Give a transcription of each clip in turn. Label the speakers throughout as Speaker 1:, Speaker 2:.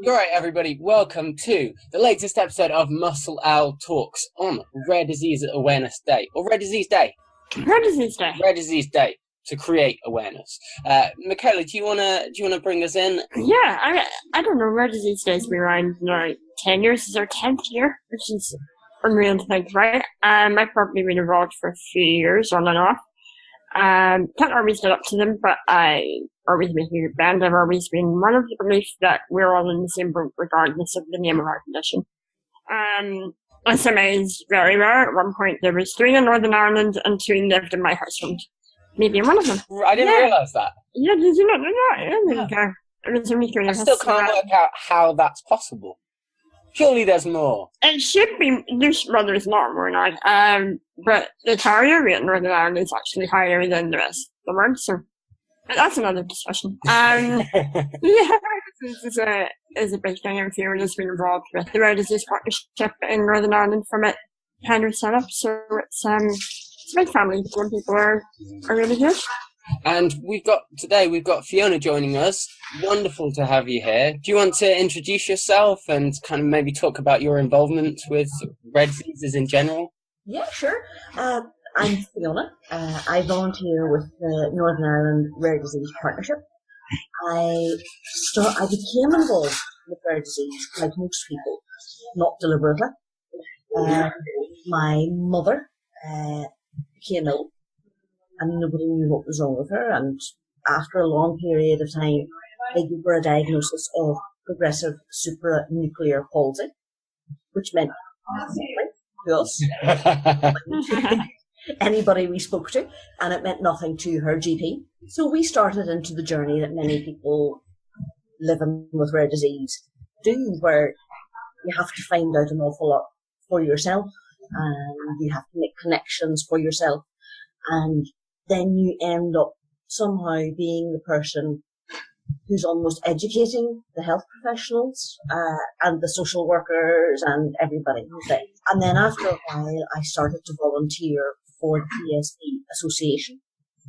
Speaker 1: Alright everybody, welcome to the latest episode of Muscle Owl Talks on Rare Disease Awareness Day, or Rare Disease Day.
Speaker 2: Rare Disease Day.
Speaker 1: Rare Disease Day, to create awareness. Michaela, do you wanna bring us in?
Speaker 2: Yeah, I don't know, Rare Disease Day's been around like 10 years. This is our 10th year, which is unreal to think, right? I've probably been involved for a few years, on and off. Can't always get up to them, but I always been a good band. I've always been one of the beliefs that we're all in the same boat regardless of the name of our condition. SMA is very rare. At one point there was 3 in Northern Ireland and 2 lived in my household. Maybe I'm one of them.
Speaker 1: I didn't realise that.
Speaker 2: Yeah, did you not know that? I didn't care. It was only 3
Speaker 1: I
Speaker 2: of us.
Speaker 1: still can't work out how that's possible. Surely there's more.
Speaker 2: It should be, there's a lot more now. But the carrier rate in Northern Ireland is actually higher than the rest of the world, so but that's another discussion. Yeah, this is a big thing, and Fiona's been involved with the Rare Disease Partnership in Northern Ireland from it kind of set up, so it's a big family when people are really good.
Speaker 1: And we've got Fiona joining us. Wonderful to have you here. Do you want to introduce yourself and kind of maybe talk about your involvement with rare diseases in general?
Speaker 3: Yeah, sure. I'm Fiona. I volunteer with the Northern Ireland Rare Disease Partnership. I became involved with rare disease, like most people, not deliberately. My mother became ill, and nobody knew what was wrong with her. And after a long period of time, they gave her a diagnosis of progressive supranuclear palsy, which meant nothing to us. Anybody we spoke to, and it meant nothing to her GP. So we started into the journey that many people living with rare disease do, where you have to find out an awful lot for yourself, and you have to make connections for yourself, and then you end up somehow being the person who's almost educating the health professionals and the social workers and everybody. And then after a while, I started to volunteer for the PSP Association.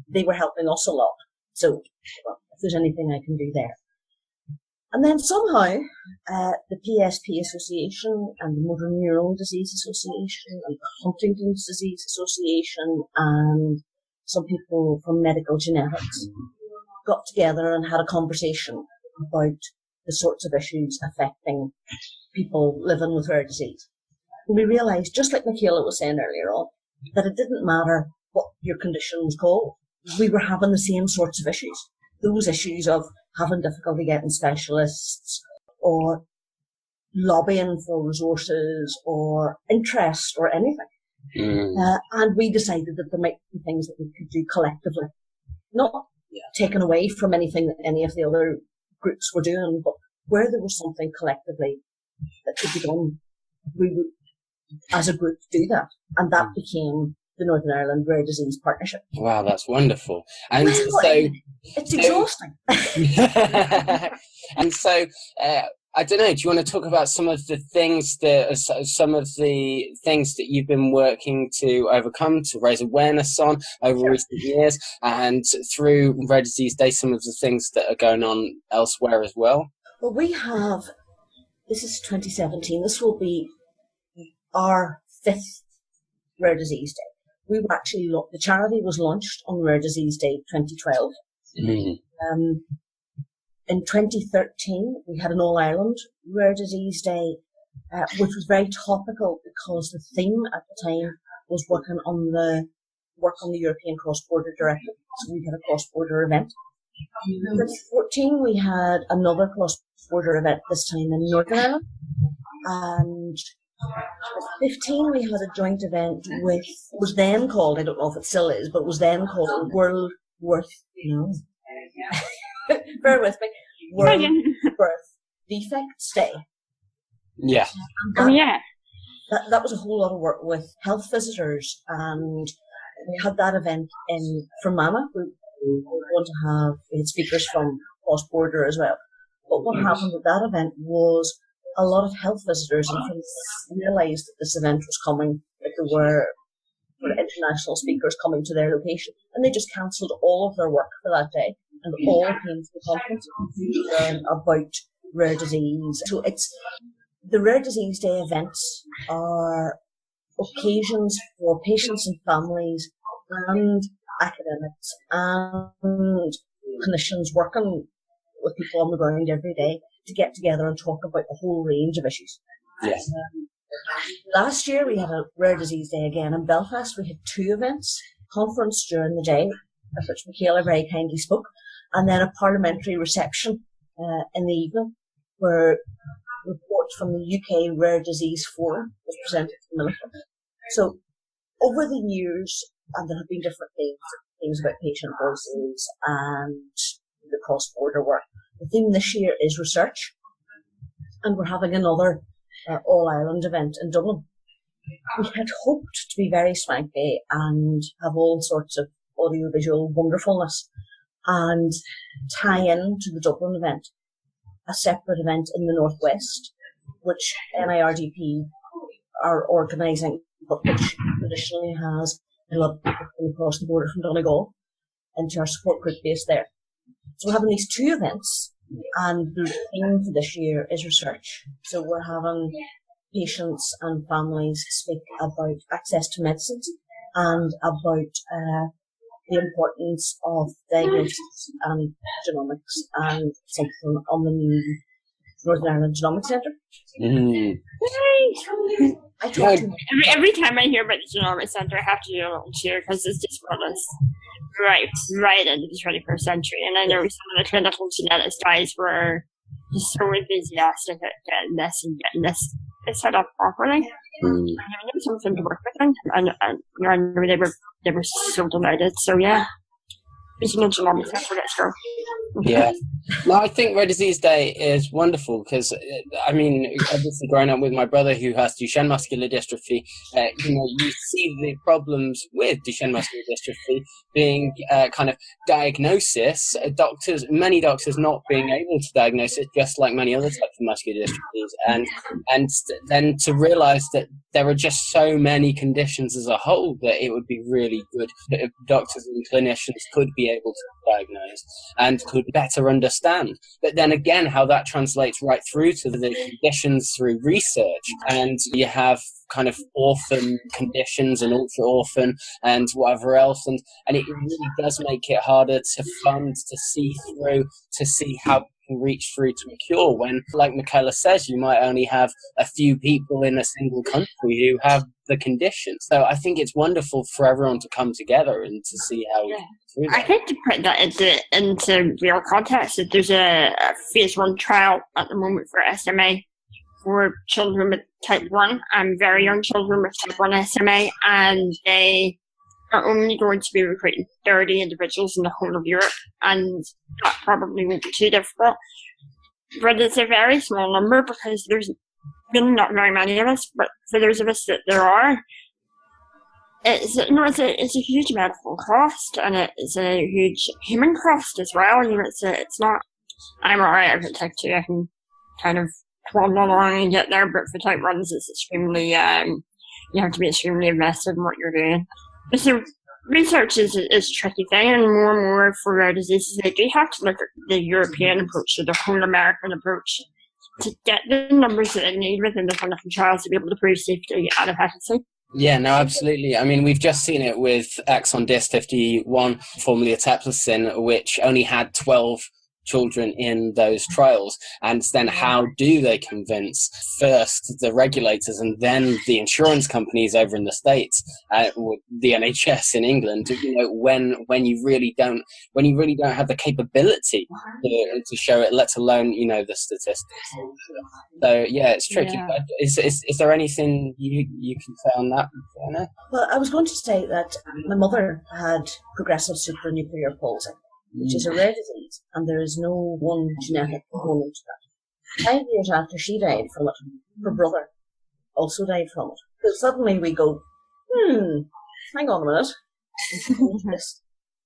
Speaker 3: They were helping us a lot. So, well, if there's anything I can do there. And then somehow, the PSP Association and the Motor Neurone Disease Association and the Huntington's Disease Association and some people from medical genetics got together and had a conversation about the sorts of issues affecting people living with rare disease. And we realised, just like Michaela was saying earlier on, that it didn't matter what your condition was called. We were having the same sorts of issues. Those issues of having difficulty getting specialists or lobbying for resources or interest or anything. And we decided that there might be things that we could do collectively. Not taken away from anything that any of the other groups were doing, but where there was something collectively that could be done, we would, as a group, do that. And that became the Northern Ireland Rare Disease Partnership.
Speaker 1: Wow, that's wonderful. And
Speaker 3: it's exhausting.
Speaker 1: And so, I don't know. Do you want to talk about some of the things that you've been working to overcome, to raise awareness on over recent years, and through Rare Disease Day, some of the things that are going on elsewhere as well?
Speaker 3: Well, this is 2017. This will be our 5th Rare Disease Day. We were actually the charity was launched on Rare Disease Day 2012. In 2013, we had an All-Ireland Rare Disease Day, which was very topical because the theme at the time was work on the European Cross-Border Directive. So we had a cross-border event. In 2014, we had another cross-border event, this time in Northern Ireland. And in 2015, we had a joint event was then called, I don't know if it still is, but was then called bear with me, World Birth Defects Day.
Speaker 1: Yeah.
Speaker 3: That was a whole lot of work with health visitors, and we had that event in Fermanagh. We had speakers from cross-border as well. But what happened at that event was a lot of health visitors and friends realised that this event was coming, that there were international speakers coming to their location, and they just cancelled all of their work for that day and all came to the conference about rare disease. So the Rare Disease Day events are occasions for patients and families and academics and clinicians working with people on the ground every day to get together and talk about a whole range of issues.
Speaker 1: Yes.
Speaker 3: Last year we had a Rare Disease Day again in Belfast. We had 2 events, conference during the day, of which Michaela very kindly spoke, and then a parliamentary reception in the evening where report from the UK Rare Disease Forum was presented to the Minister. So over the years, and there have been different things about patient voices and the cross-border work. The theme this year is research, and we're having another all-Ireland event in Dublin. We had hoped to be very swanky and have all sorts of audiovisual wonderfulness and tie in to the Dublin event a separate event in the Northwest, which NIRDP are organising, but which traditionally has a lot of people coming across the border from Donegal into our support group based there. So we're having these 2 events, and the theme for this year is research. So we're having patients and families speak about access to medicines and about the importance of diagnosis and genomics, and something on the new Northern Ireland Genomics Centre.
Speaker 1: Mm.
Speaker 3: I talked to
Speaker 2: Every time I hear about the Genomics Centre, I have to do a little cheer because it's just brought us right into the 21st century. And I know some of the clinical genetics guys were just so enthusiastic at getting this and getting this set up properly. And there was something to work with them, and I know they were so delighted. So yeah, Regional Genomics Centre, let's go.
Speaker 1: Yeah. No, I think Rare Disease Day is wonderful because, I mean, obviously growing up with my brother who has Duchenne muscular dystrophy, you see the problems with Duchenne muscular dystrophy being kind of diagnosis. Many doctors not being able to diagnose it, just like many other types of muscular dystrophies, and then to realise that there are just so many conditions as a whole that it would be really good if doctors and clinicians could be able to diagnose and could better understand. But then again, how that translates right through to the conditions through research. And you have kind of orphan conditions and ultra-orphan and whatever else. And it really does make it harder to fund, to see through, to see how can reach through to a cure when, like Michaela says, you might only have a few people in a single country who have the condition. So I think it's wonderful for everyone to come together and to see how
Speaker 2: I think to put that into real context, that there's a phase 1 trial at the moment for SMA for children with type 1 and very young children with type 1 SMA, and they are only going to be recruiting 30 individuals in the whole of Europe, and that probably won't be too difficult. But it's a very small number because there's really not very many of us, but for those of us that there are, it's a huge medical cost, and it's a huge human cost as well. It's not, I'm alright, I've got type 2, I can kind of plod along and get there, but for type 1s, it's extremely, you have to be extremely invested in what you're doing. So research is a tricky thing, and more for rare diseases, they do have to look at the European approach or the whole American approach to get the numbers that they need within the clinical trials to be able to prove safety and efficacy.
Speaker 1: Yeah, no, absolutely. I mean, we've just seen it with exon DIS 51, formerly eteplirsen, which only had 12 children in those trials. And then how do they convince first the regulators and then the insurance companies over in the States, or the NHS in England, when you really don't have the capability to show it, let alone, the statistics. So yeah, it's tricky.
Speaker 2: Yeah.
Speaker 1: But is there anything you can say on that, Fiona?
Speaker 3: Well, I was going to say that my mother had progressive supranuclear palsy, which is a rare disease, and there is no one genetic component to that. 5 years after she died from it, her brother also died from it. So suddenly we go, hang on a minute, this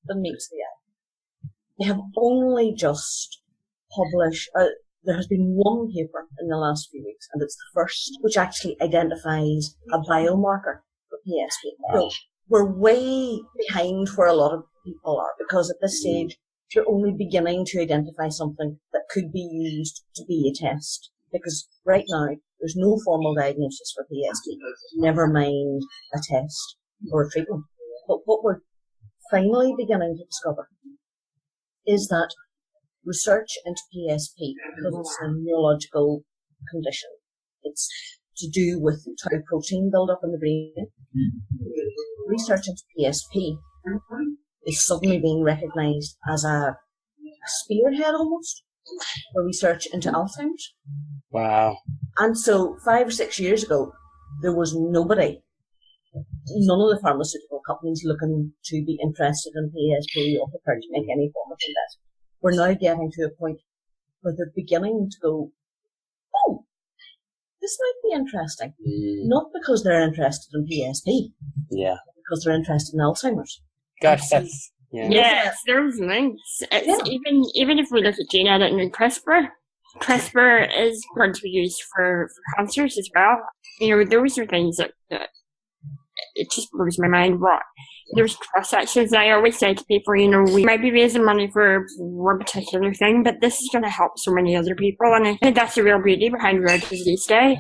Speaker 3: meets the eye. They have only just published, there has been one paper in the last few weeks, and it's the first which actually identifies a biomarker for PSP. So we're way behind where a lot of people are, because at this stage, they're only beginning to identify something that could be used to be a test. Because right now, there's no formal diagnosis for PSP, never mind a test or a treatment. But what we're finally beginning to discover is that research into PSP, because it's a neurological condition, it's to do with tau protein build-up in the brain. Research into PSP is suddenly being recognised as a spearhead almost for research into Alzheimer's.
Speaker 1: Wow.
Speaker 3: And so 5 or 6 years ago, there was none of the pharmaceutical companies looking to be interested in PSP or prepared to make any form of investment. We're now getting to a point where they're beginning to go, oh, this might be interesting. Not because they're interested in PSP.
Speaker 1: Yeah.
Speaker 3: Because they're interested in Alzheimer's.
Speaker 1: Gosh, that's... Yeah.
Speaker 2: Yes, there's links. It's even if we look at gene editing and CRISPR is going to be used for cancers as well. You know, those are things that it just blows my mind. What there's cross sections. I always say to people, you know, we might be raising money for one particular thing, but this is going to help so many other people, and I think that's the real beauty behind Rare Disease Day.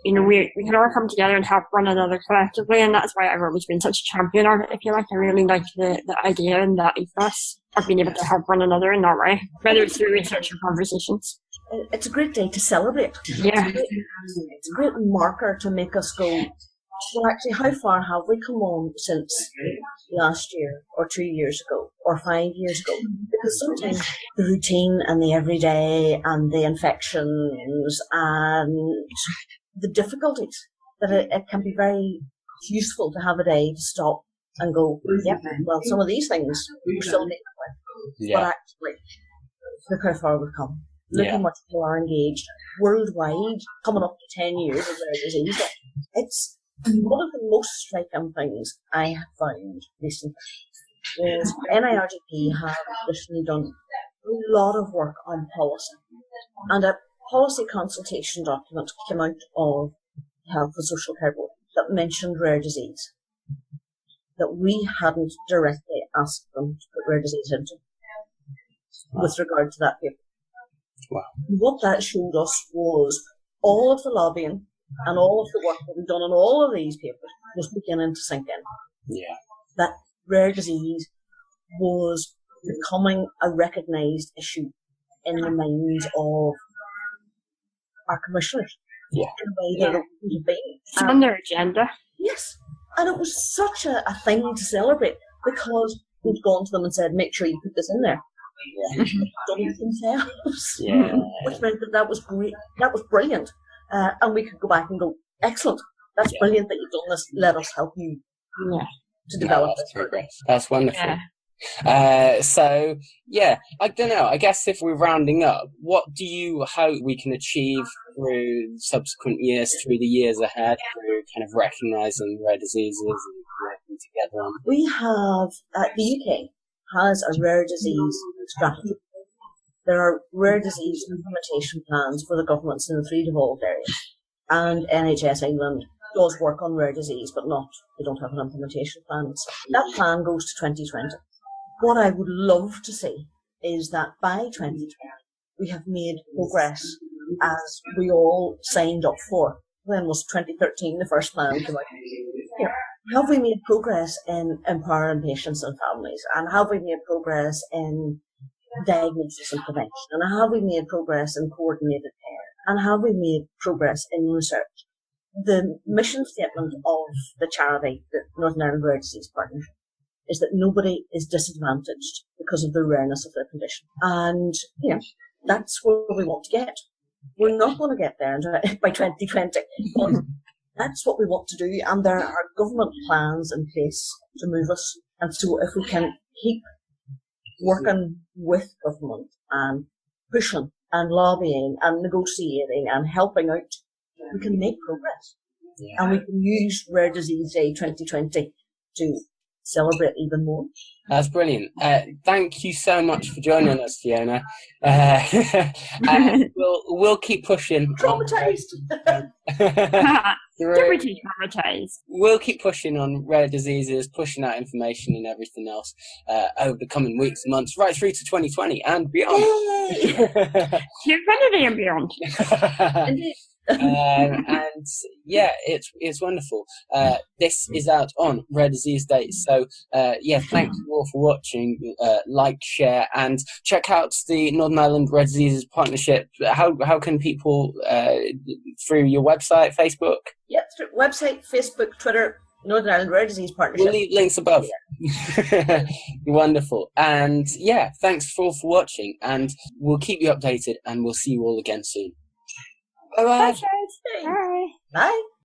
Speaker 2: You know, we can all come together and help one another collectively, and that's why I've always been such a champion of it. If you like, I really like the idea and that ethos of being able to help one another in that way, whether it's through research or conversations.
Speaker 3: It's a great day to celebrate.
Speaker 2: Yeah.
Speaker 3: It's a great marker to make us go, well, actually, how far have we come on since last year or 2 years ago or 5 years ago? Because sometimes the routine and the everyday and the infections and the difficulties, that it can be very useful to have a day to stop and go, yeah, well, some of these things we're still making with.
Speaker 1: Yeah.
Speaker 3: But actually, look how far we've come. Look how much people are engaged worldwide, coming up to 10 years of Rare Disease Day. It's one of the most striking things I have found recently is NIRGP have traditionally done a lot of work on policy. And a policy consultation document came out of Health and Social Care Board that mentioned rare disease, that we hadn't directly asked them to put rare disease into with regard to that paper.
Speaker 1: Wow.
Speaker 3: What that showed us was all of the lobbying and all of the work that we've done on all of these papers was beginning to sink in.
Speaker 1: Yeah.
Speaker 3: That rare disease was becoming a recognised issue in the minds of our commissioners.
Speaker 1: Yeah.
Speaker 3: In a way that it wouldn't have been.
Speaker 2: It's on their agenda.
Speaker 3: Yes. And it was such a thing to celebrate because we'd gone to them and said, make sure you put this in there.
Speaker 1: Yeah.
Speaker 3: Done it themselves.
Speaker 1: Yeah.
Speaker 3: Which meant that was great. That was brilliant. And we could go back and go, excellent. That's brilliant that you've done this. Let us help you to develop this.
Speaker 1: Progress. That's wonderful.
Speaker 2: Yeah.
Speaker 1: So, yeah, I don't know. I guess if we're rounding up, what do you hope we can achieve through subsequent years, through the years ahead, through kind of recognising rare diseases and working together on?
Speaker 3: We have, the UK has a rare disease strategy. There are rare disease implementation plans for the governments in the 3 devolved areas. And NHS England does work on rare disease, but they don't have an implementation plan. So that plan goes to 2020. What I would love to see is that by 2020, we have made progress as we all signed up for. When was 2013 the first plan came out? Have we made progress in empowering patients and families? And have we made progress in diagnosis and prevention? And have we made progress in coordinated care? And have we made progress in research? The mission statement of the charity, the Northern Ireland Rare Disease Partnership, is that nobody is disadvantaged because of the rareness of their condition. And, that's where we want to get. We're not going to get there by 2020, but that's what we want to do. And there are government plans in place to move us. And so if we can keep working with government and pushing and lobbying and negotiating and helping out, we can make progress. Yeah. And we can use Rare Disease Day 2020 to celebrate even more.
Speaker 1: That's brilliant. Thank you so much for joining us, Fiona. We'll keep pushing.
Speaker 3: Traumatized.
Speaker 2: Traumatized.
Speaker 1: We'll keep pushing on rare diseases, pushing out information and everything else over the coming weeks and months, right through to 2020 and beyond.
Speaker 2: To infinity and beyond.
Speaker 3: Indeed.
Speaker 1: And yeah, it's wonderful. This is out on Rare Disease Day, so yeah, thank you all for watching. Like, share, and check out the Northern Ireland Rare Diseases Partnership. How can people through your website, Facebook?
Speaker 3: Yep, website, Facebook, Twitter, Northern Ireland Rare Disease Partnership.
Speaker 1: We'll leave links above. Yeah. Wonderful. And yeah, thanks for watching, and we'll keep you updated, and we'll see you all again soon. Bye-bye.
Speaker 2: Bye, guys. Bye.
Speaker 3: Bye.